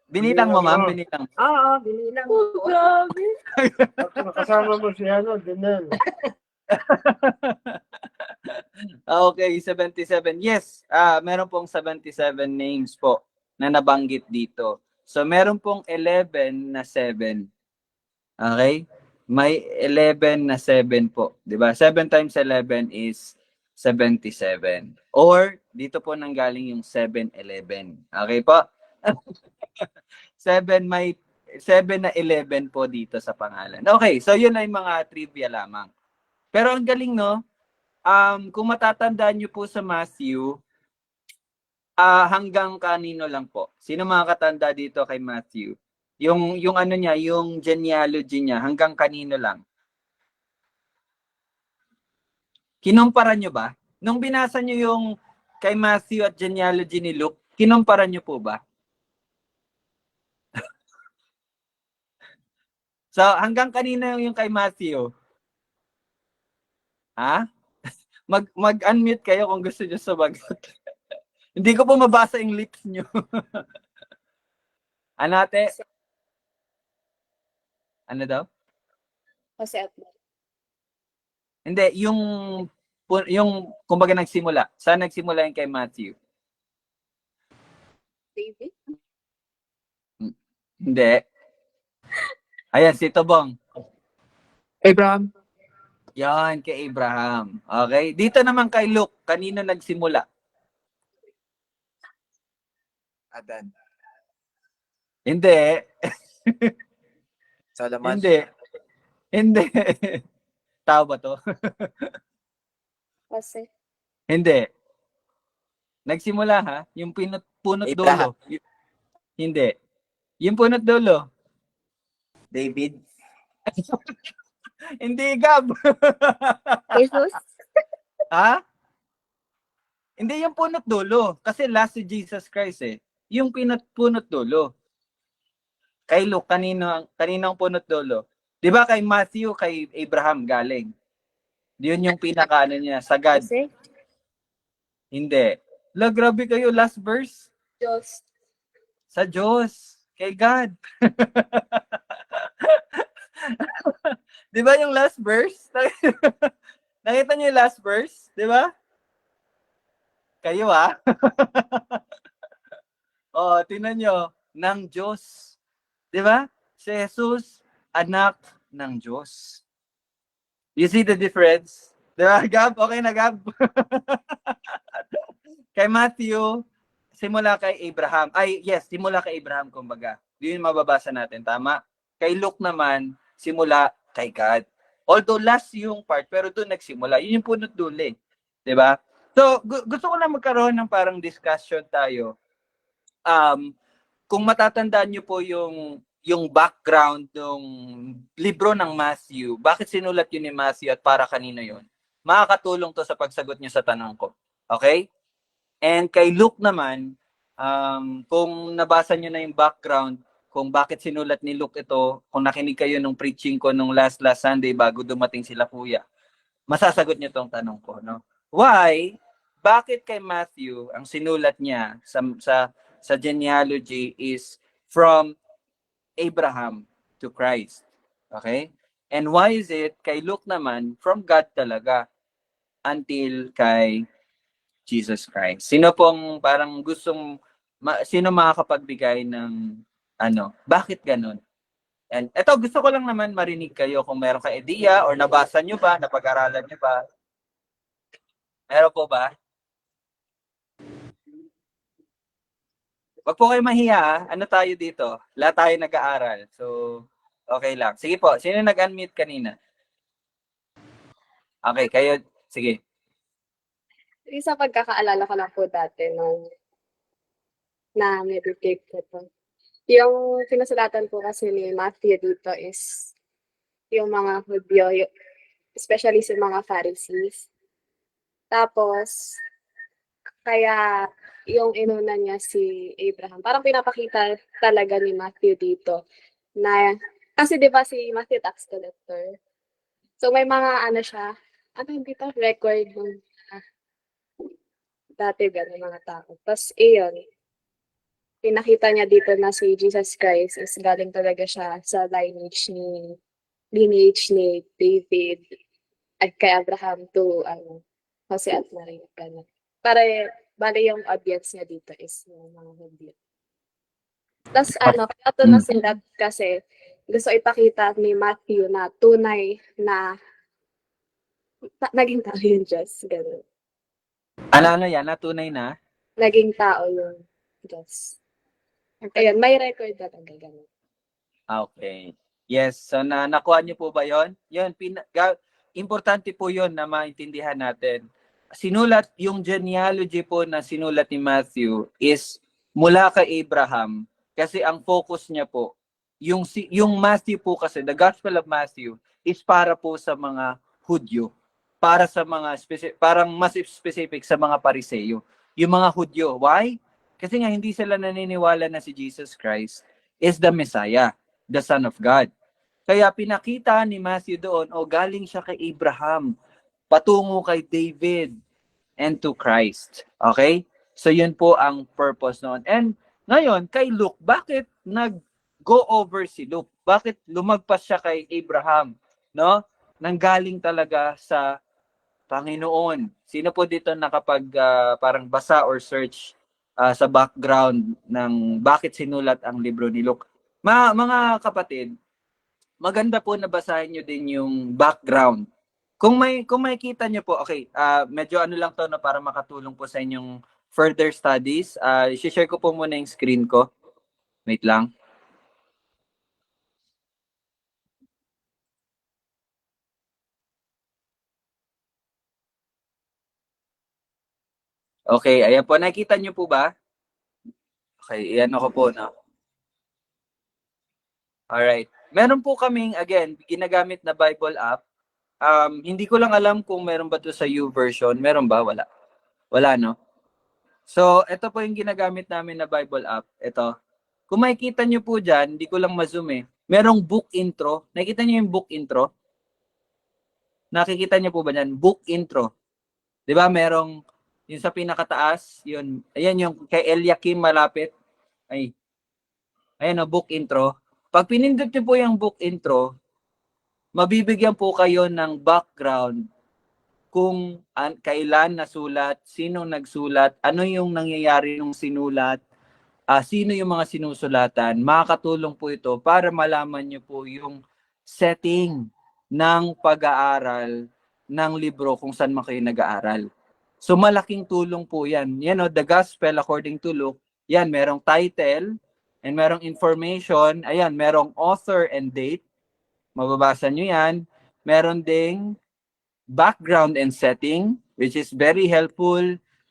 Binilang mo, ma'am? Binilang mo. Oo, binilang Oh, ko. grabe. Kasama mo si Dinel. Okay, 77. Yes, meron pong 77 names po na nabanggit dito. So, meron pong 11 na 7. Okay? May 11 na 7 po. Diba? 7 times 11 is 77. Or, dito po nanggaling yung 7-11. Okay po? 7, may 7 na 11 po dito sa pangalan. Okay, so yun ay mga trivia lamang. Pero ang galing, no? Kung matatandaan niyo po sa Matthew, hanggang kanino lang po? Sino makakatanda dito kay Matthew? Yung ano niya, yung genealogy niya, hanggang kanino lang? Kinumpara niyo ba? Nung binasa niyo yung kay Matthew at genealogy ni Luke, kinumpara niyo po ba? So, hanggang kanina yung kay Matthew? Ha? Mag-unmute kayo kung gusto niyo sumagot. Hindi ko po mabasa yung lips niyo. Anate? Ano daw? Jose at Mary. Hindi, yung kumbaga nagsimula. Saan nagsimula yung kay Matthew? David? Hindi. Ayan, si Tobong. Abraham. Yan, kay Abraham. Okay? Dito naman kay Luke, kanino nagsimula? Adan. Hindi. Solomon. Hindi. Hindi. Tao ba to? Jose. Hindi. Nagsimula ha? Yung punot Abraham. dulo. Hindi. Yung punot dulo. David. Hindi, Gab. Jesus? Ha? Hindi yung punot dulo. Kasi last si Jesus Christ eh. Yung punot dulo. Kay Luke, kaninong punot dulo? Di ba kay Matthew, kay Abraham galing? Yun yung pinakaano niya, sagad. Jose? Hindi. La, grabe kayo, last verse. Diyos. Sa Diyos. Kay God. Di ba yung last verse? Nakita niyo yung last verse? Di ba? Kayo oh, tingnan nyo. Ng Diyos. Di ba? Si Jesus, anak ng Diyos. You see the difference? Di ba, Gab? Okay na, Gab? Kay Matthew, simula kay Abraham. Simula kay Abraham, kumbaga. Yun yung mababasa natin, tama? Kay Luke naman, simula kay God. Although last yung part, pero doon nagsimula. Yun yung punot dulo eh. Diba? So, gusto ko na magkaroon ng parang discussion tayo. Kung matatandaan nyo po yung background ng libro ng Matthew, bakit sinulat yun ni Matthew at para kanino yun? Makakatulong to sa pagsagot nyo sa tanong ko. Okay? And kay Luke naman, kung nabasa nyo na yung background, kung bakit sinulat ni Luke ito, kung nakinig kayo nung preaching ko nung last Sunday bago dumating sila kuya, masasagot nyo tong tanong ko. No? Why? Bakit kay Matthew, ang sinulat niya sa genealogy is from Abraham to Christ. Okay? And why is it kay Luke naman, from God talaga, until kay Jesus Christ? Sino pong parang sino makakapagbigay ng bakit ganun? And eto, gusto ko lang naman marinig kayo kung meron kayo idea or nabasa nyo ba, napag-aralan nyo ba? Meron po ba? Wag po kayo mahiya. Ano tayo dito? Lahat tayo nag-aaral. So, okay lang. Sige po, sino nag-unmute kanina? Okay, kayo. Sige. Isa pagkakaalala ko lang po dati nung na-meditate ko to. Yung sinusulatan po kasi ni Matthew dito is yung mga Hudyo, especially sa mga Pharisees. Tapos, kaya yung inuna niya si Abraham. Parang pinapakita talaga ni Matthew dito na, kasi di ba si Matthew tax collector? So may mga dito, record ng dati gano'n mga tao. Tapos iyon, pinakita niya dito na si Jesus Christ is galing talaga siya sa lineage ni David at kay Abraham to Jose at Maria. Ganun. Para bali yung audience niya dito is yung mga Hudyo. Tapos kaya ito nasilat kasi gusto ipakita ni Matthew na tunay na naging tao yung Diyos. Ganun. Ano yan? Natunay na? Naging tao yung Diyos. Ayun, may record talaga. Ganun. Okay. Yes, so nakuha niyo po ba 'yon? 'Yon importante po 'yon na maintindihan natin. Sinulat yung genealogy po na sinulat ni Matthew is mula kay Abraham kasi ang focus niya po yung Matthew po kasi the Gospel of Matthew is para po sa mga Hudyo, para sa mga parang mas specific sa mga Pariseo, yung mga Hudyo. Why? Kasi nga hindi sila naniniwala na si Jesus Christ is the Messiah, the Son of God. Kaya pinakita ni Matthew doon, galing siya kay Abraham, patungo kay David, and to Christ. Okay? So yun po ang purpose noon. And ngayon, kay Luke, bakit nag-go over si Luke? Bakit lumagpas siya kay Abraham? No? Nanggaling talaga sa Panginoon. Sino po dito nakapag parang basa or search sa background ng bakit sinulat ang libro ni Luke? Mga kapatid, maganda po na basahin nyo din yung background. Kung makikita nyo po, okay, medyo ano lang to na para makatulong po sa inyong further studies. I-share ko po muna yung screen ko. Wait lang. Okay, ayan po. Nakikita nyo po ba? Okay, iyan ako po, no? Alright. Meron po kaming, again, ginagamit na Bible app. Hindi ko lang alam kung meron ba to sa YouVersion. Meron ba? Wala. Wala, no? So, ito po yung ginagamit namin na Bible app. Ito. Kung makikita nyo po dyan, hindi ko lang ma-zoom eh. Merong book intro. Nakikita nyo yung book intro? Nakikita nyo po ba dyan? Book intro. Di ba? Merong, yung sa pinakataas, yun. Ayan yung kay Eliakim malapit. Ay. Ayan o, book intro. Pag pinindot nyo po yung book intro, mabibigyan po kayo ng background kung kailan nasulat, sino nagsulat, ano yung nangyayari nung sinulat, sino yung mga sinusulatan. Makakatulong po ito para malaman nyo po yung setting ng pag-aaral ng libro kung saan man kayo nag-aaral. So malaking tulong po yan. Yan o, The Gospel according to Luke. Yan, merong title and merong information. Ayan, merong author and date. Mababasa nyo yan. Meron ding background and setting, which is very helpful.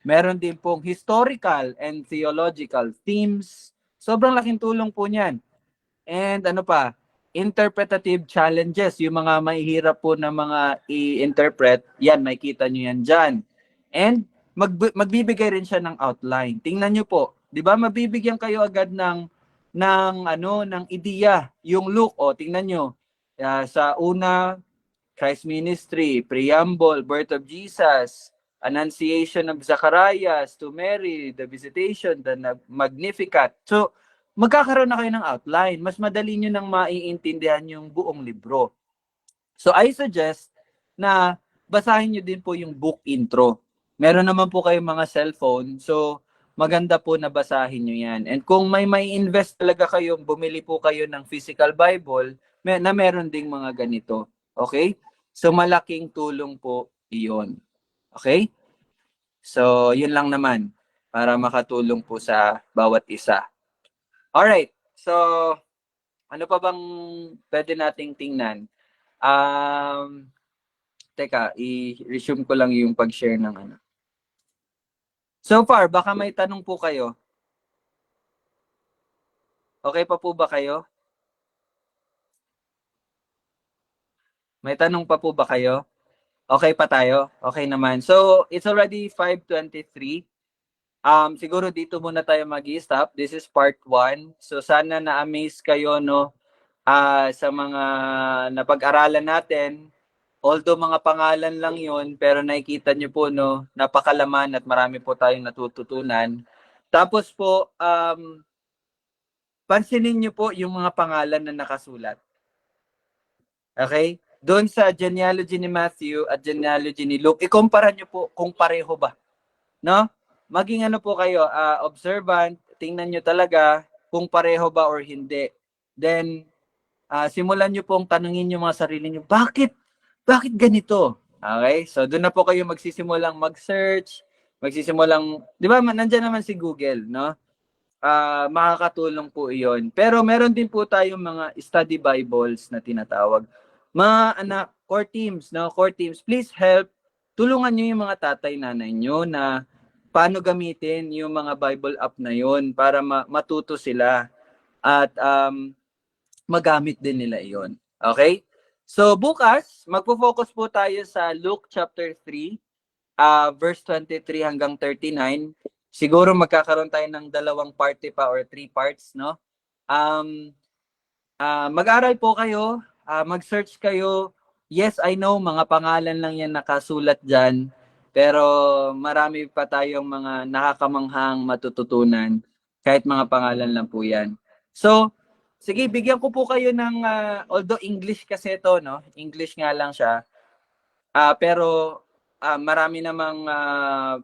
Meron din pong historical and theological themes. Sobrang laking tulong po niyan. And ano pa, interpretative challenges, yung mga mahihirap po na mga i-interpret, yan, makikita nyo yan dyan. And magbibigay rin siya ng outline. Tingnan nyo po, di ba mabibigyan kayo agad ng ideya. Yung Luke, tingnan nyo, sa una, Christ Ministry, Preamble, Birth of Jesus, Annunciation of Zacharias to Mary, the Visitation, the Magnificat. So, magkakaroon na kayo ng outline. Mas madali nyo nang maiintindihan yung buong libro. So, I suggest na basahin nyo din po yung book intro. Meron naman po kayong mga cellphone. So, maganda po na basahin nyo yan. And kung may invest talaga kayo, bumili po kayo ng physical Bible na meron ding mga ganito. Okay? So, malaking tulong po iyon. Okay? So, yun lang naman para makatulong po sa bawat isa. Alright. So, ano pa bang pwede nating tingnan? Teka, i-resume ko lang yung pag-share ng ano. So far, baka may tanong po kayo. Okay pa po ba kayo? May tanong pa po ba kayo? Okay pa tayo? Okay naman. So, it's already 5:23. Siguro dito muna tayo mag-stop. This is part 1. So, sana na-amaze kayo, no? Sa mga napag-aralan natin. Although mga pangalan lang yon, pero nakikita nyo po, no? Napakalaman at marami po tayong natututunan. Tapos po, pansinin nyo po yung mga pangalan na nakasulat. Okay? Doon sa genealogy ni Matthew at genealogy ni Luke, ikumpara nyo po kung pareho ba. No? Maging ano po kayo, observant, tingnan nyo talaga kung pareho ba or hindi. Then, simulan nyo pong tanungin yung mga sarili nyo, bakit ganito? Okay? So, doon na po kayo magsisimulang mag-search, magsisimulang, di ba, nandyan naman si Google, no? makakatulong po iyon. Pero meron din po tayong mga study Bibles na tinatawag. Mga anak, core teams, no? Core teams, please help. Tulungan nyo yung mga tatay, nanay nyo na paano gamitin yung mga Bible app na yon para matuto sila at magamit din nila iyon. Okay? So bukas, magpo-focus po tayo sa Luke chapter 3, verse 23 hanggang 39. Siguro magkakaroon tayo ng dalawang party pa or 3 parts, no? Mag-aral po kayo, mag-search kayo. Yes, I know, mga pangalan lang yan nakasulat dyan. Pero marami pa tayong mga nakakamanghang matututunan. Kahit mga pangalan lang po yan. So, sige, bigyan ko po kayo ng, although English kasi ito, no? English nga lang siya. Pero marami namang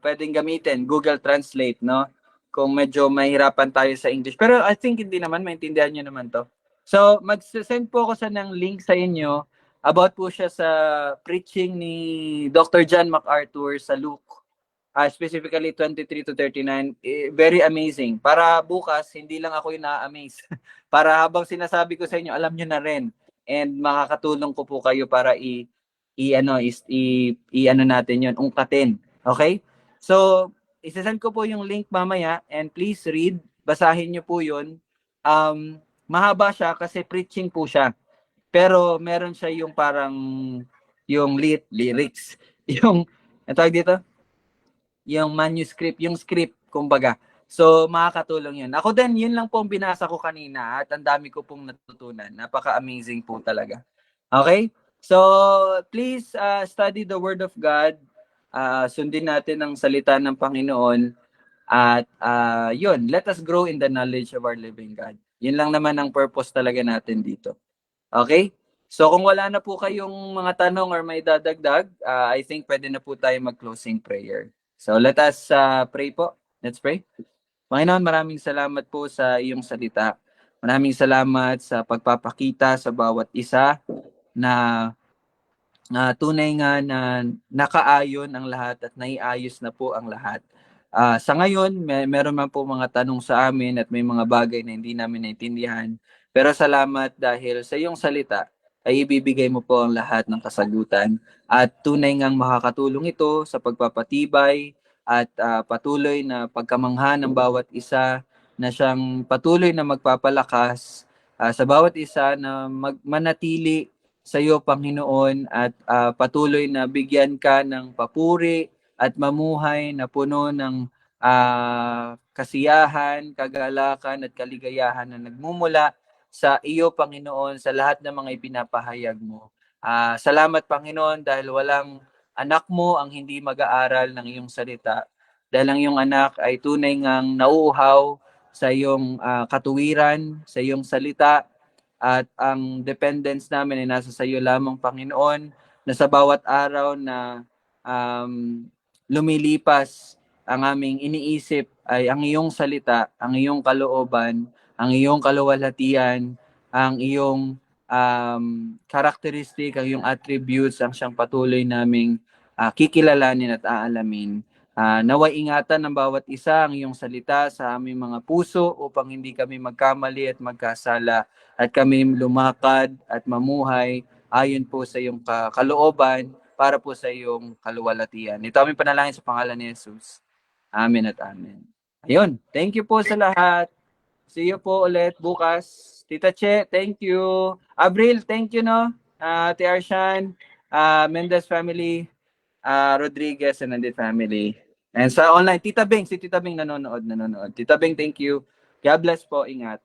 pwedeng gamitin. Google Translate, no? Kung medyo mahirapan tayo sa English. Pero I think hindi naman, maintindihan nyo naman to. So, mag-send po ako sa ng link sa inyo. About po siya sa preaching ni Dr. John MacArthur sa Luke. Specifically 23 to 39. Very amazing. Para bukas, hindi lang ako yung na-amaze. Para habang sinasabi ko sa inyo, alam nyo na rin. And makakatulong ko po kayo para i-ano natin yun, ungkatin. Okay? So, isasend ko po yung link mamaya and please read, basahin nyo po yun. Mahaba siya kasi preaching po siya. Pero meron siya yung parang yung lyrics. Yung, ang tawag dito? Yung manuscript, yung script, kumbaga. So, makakatulong yun. Ako din, yun lang po ang binasa ko kanina at ang dami ko pong natutunan. Napaka-amazing po talaga. Okay? So, please study the Word of God. Sundin natin ang salita ng Panginoon. At yun, let us grow in the knowledge of our living God. Yun lang naman ang purpose talaga natin dito. Okay? So, kung wala na po kayong mga tanong or may dadagdag, I think pwede na po tayo mag-closing prayer. So, let us pray po. Let's pray. Panginoon, maraming salamat po sa iyong salita. Maraming salamat sa pagpapakita sa bawat isa na tunay nga na nakaayon ang lahat at naiayos na po ang lahat. Sa ngayon, meron man po mga tanong sa amin at may mga bagay na hindi namin naintindihan. Pero salamat dahil sa iyong salita ay ibibigay mo po ang lahat ng kasagutan. At tunay ngang makakatulong ito sa pagpapatibay at patuloy na pagkamangha ng bawat isa na siyang patuloy na magpapalakas sa bawat isa na manatili sa iyo, Panginoon, at patuloy na bigyan ka ng papuri at mamuhay na puno ng kasiyahan, kagalakan at kaligayahan na nagmumula sa iyo, Panginoon, sa lahat ng mga ipinapahayag mo. Salamat, Panginoon, dahil walang anak mo ang hindi mag-aaral ng iyong salita. Dahil ang iyong anak ay tunay ngang nauuhaw sa iyong katuwiran, sa iyong salita, at ang dependence namin ay nasa sa iyo lamang, Panginoon, na sa bawat araw na lumilipas ang aming iniisip ay ang iyong salita, ang iyong kalooban, ang iyong kaluwalhatian, ang iyong characteristic, ang iyong attributes, ang siyang patuloy naming kikilalanin at aalamin. Naway ingatan ng bawat isa ang iyong salita sa aming mga puso upang hindi kami magkamali at magkasala at kami lumakad at mamuhay ayon po sa iyong kalooban para po sa iyong kaluwalhatian. Ito aming panalangin sa pangalan ni Jesus. Amen at amen. Ayun, thank you po sa lahat. See you po ulit bukas. Tita Che, thank you. Abril, thank you, no? Ate Arshan, Mendez family, Rodriguez and Nandit family. And sa online, Tita Bing, si Tita Bing nanonood. Tita Bing, thank you. God bless po, ingat.